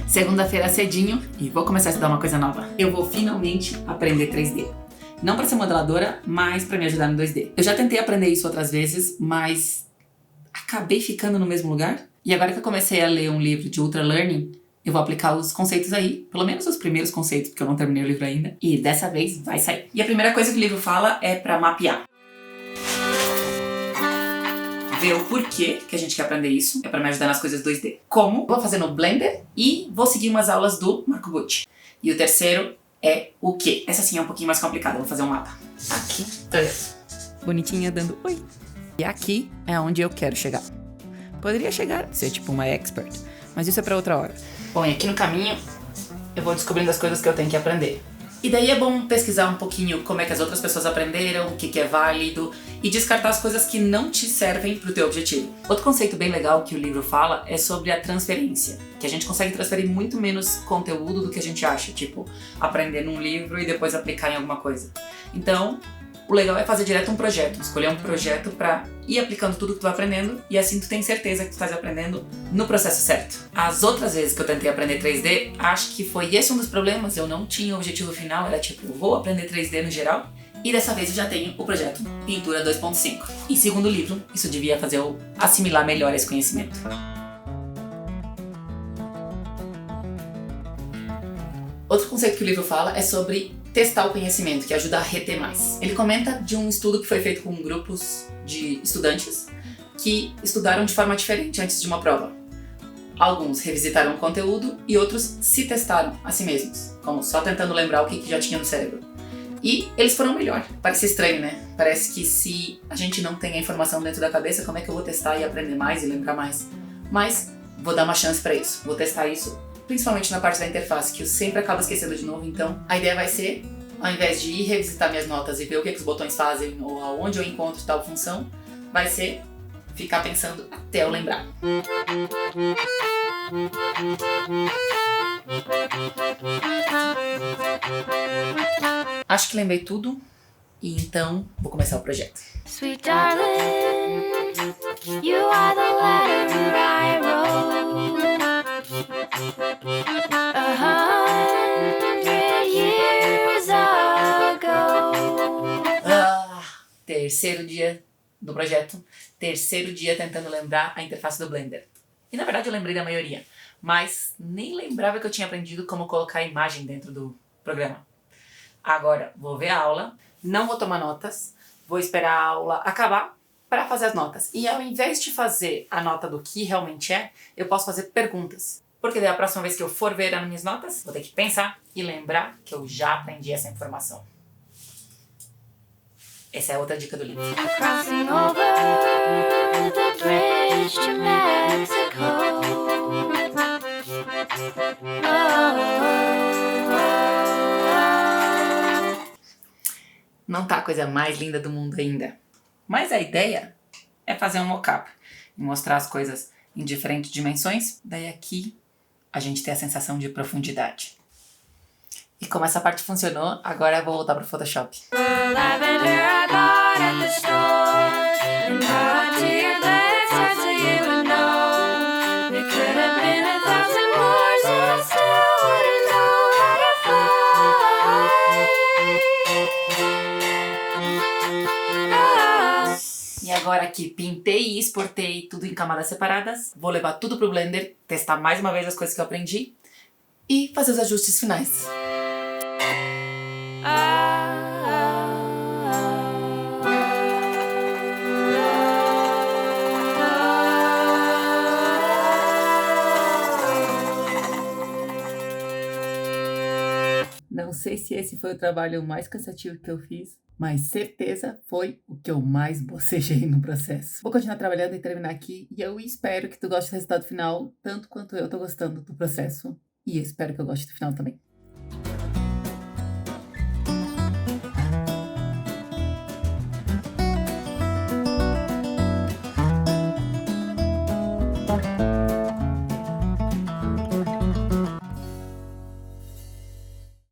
Segunda-feira cedinho e vou começar a estudar uma coisa nova. Eu vou finalmente aprender 3D. Não para ser modeladora, mas para me ajudar no 2D. Eu já tentei aprender isso outras vezes, mas acabei ficando no mesmo lugar. E agora que eu comecei a ler um livro de Ultra Learning, eu vou aplicar os conceitos aí, pelo menos os primeiros conceitos, porque eu não terminei o livro ainda. E dessa vez vai sair. E a primeira coisa que o livro fala é para mapear. Ver o porquê que a gente quer aprender isso, é para me ajudar nas coisas 2D. Como? Vou fazer no Blender e vou seguir umas aulas do Marco Bucci. E o terceiro é o quê? Essa sim é um pouquinho mais complicada, vou fazer um mapa. Aqui, bonitinha dando oi. E aqui é onde eu quero chegar. Poderia chegar, ser tipo uma expert, mas isso é para outra hora. Bom, e aqui no caminho eu vou descobrindo as coisas que eu tenho que aprender. E daí é bom pesquisar um pouquinho como é que as outras pessoas aprenderam, o que é válido e descartar as coisas que não te servem pro teu objetivo. Outro conceito bem legal que o livro fala é sobre a transferência, que a gente consegue transferir muito menos conteúdo do que a gente acha, tipo, aprender num livro e depois aplicar em alguma coisa. Então, o legal é fazer direto um projeto, escolher um projeto pra ir aplicando tudo que tu vai aprendendo e assim tu tem certeza que tu estás aprendendo no processo certo. As outras vezes que eu tentei aprender 3D, acho que foi esse um dos problemas, eu não tinha o objetivo final, era tipo, eu vou aprender 3D no geral e dessa vez eu já tenho o projeto Pintura 2.5. E segundo o livro, isso devia fazer eu assimilar melhor esse conhecimento. Outro conceito que o livro fala é sobre testar o conhecimento, que ajuda a reter mais. Ele comenta de um estudo que foi feito com grupos de estudantes que estudaram de forma diferente antes de uma prova. Alguns revisitaram o conteúdo e outros se testaram a si mesmos, como só tentando lembrar o que já tinha no cérebro. E eles foram melhor. Parece estranho, né? Parece que se a gente não tem a informação dentro da cabeça, como é que eu vou testar e aprender mais e lembrar mais? Mas vou dar uma chance para isso. Vou testar isso principalmente na parte da interface, que eu sempre acabo esquecendo de novo. Então, a ideia vai ser, ao invés de ir revisitar minhas notas e ver o que os botões fazem ou aonde eu encontro tal função, vai ser ficar pensando até eu lembrar. Acho que lembrei tudo e então vou começar o projeto. Sweet darling, you are the letter I wrote 100 years ago. Terceiro dia do projeto, terceiro dia tentando lembrar a interface do Blender. E na verdade eu lembrei da maioria, mas nem lembrava que eu tinha aprendido como colocar a imagem dentro do programa. Agora vou ver a aula, não vou tomar notas, vou esperar a aula acabar para fazer as notas. E ao invés de fazer a nota do que realmente é, eu posso fazer perguntas. Porque daí a próxima vez que eu for ver as minhas notas, vou ter que pensar e lembrar que eu já aprendi essa informação. Essa é outra dica do livro. Crossing over the bridge to Mexico. Não tá a coisa mais linda do mundo ainda. Mas a ideia é fazer um mockup e mostrar as coisas em diferentes dimensões. Daí aqui a gente tem a sensação de profundidade. E como essa parte funcionou, agora eu vou voltar pro Photoshop. E agora que pintei e exportei tudo em camadas separadas, vou levar tudo pro Blender, testar mais uma vez as coisas que eu aprendi e fazer os ajustes finais. Não sei se esse foi o trabalho mais cansativo que eu fiz, mas certeza foi o que eu mais bocejei no processo. Vou continuar trabalhando e terminar aqui, e eu espero que tu goste do resultado final, tanto quanto eu tô gostando do processo, e espero que eu goste do final também.